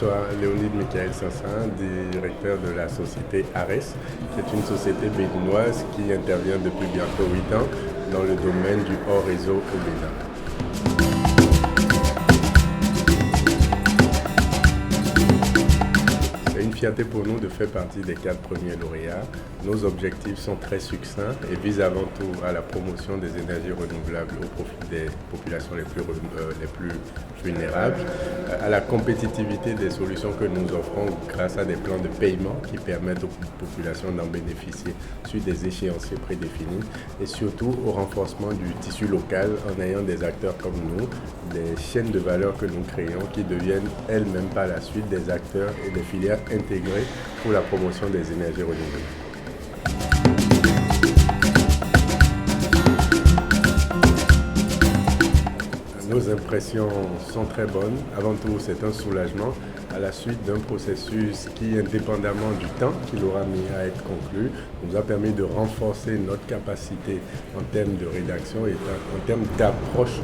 Bonsoir, Léonide Michael Sassin, directeur de la société Ares. C'est une société béninoise qui intervient depuis bientôt 8 ans dans le domaine du hors réseau au Bénin. C'est une fierté pour nous de faire partie des 4 premiers lauréats. Nos objectifs sont très succincts et visent avant tout à la promotion des énergies renouvelables au profit des populations les plus vulnérables, à la compétitivité des solutions que nous offrons grâce à des plans de paiement qui permettent aux populations d'en bénéficier sur des échéanciers prédéfinis et surtout au renforcement du tissu local en ayant des acteurs comme nous, des chaînes de valeur que nous créons qui deviennent elles-mêmes par la suite des acteurs et des filières intégrées pour la promotion des énergies renouvelables. Nos impressions sont très bonnes. Avant tout, c'est un soulagement à la suite d'un processus qui, indépendamment du temps qu'il aura mis à être conclu, nous a permis de renforcer notre capacité en termes de rédaction et en termes d'approche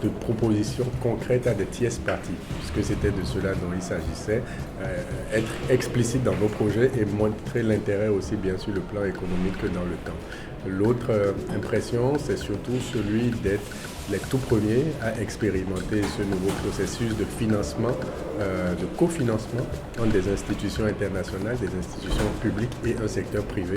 de propositions concrètes à des tierces parties, puisque c'était de cela dont il s'agissait, être explicite dans nos projets et montrer l'intérêt aussi bien sur le plan économique que dans le temps. L'autre impression, c'est surtout celui d'être les tout premiers à expérimenter ce nouveau processus de financement, de cofinancement entre des institutions internationales, des institutions publiques et un secteur privé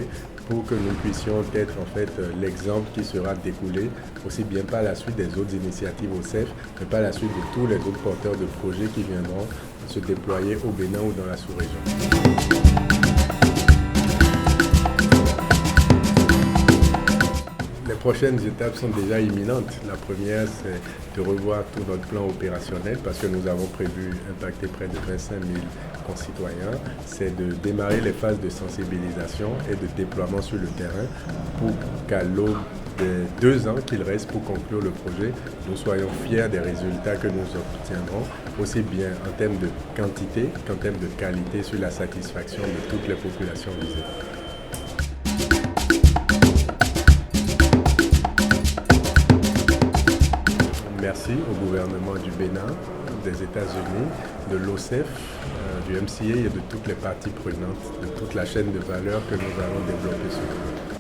pour que nous puissions être en fait l'exemple qui sera découlé aussi bien par la suite des autres initiatives au CEF, mais par la suite de tous les autres porteurs de projets qui viendront se déployer au Bénin ou dans la sous-région. Les prochaines étapes sont déjà imminentes. La première, c'est de revoir tout notre plan opérationnel parce que nous avons prévu impacter près de 25 000 concitoyens. C'est de démarrer les phases de sensibilisation et de déploiement sur le terrain pour qu'à l'aube des 2 ans qu'il reste pour conclure le projet, nous soyons fiers des résultats que nous obtiendrons, aussi bien en termes de quantité qu'en termes de qualité sur la satisfaction de toutes les populations visées. Merci au gouvernement du Bénin, des États-Unis, de l'OCEF, du MCA et de toutes les parties prenantes, de toute la chaîne de valeur que nous allons développer sur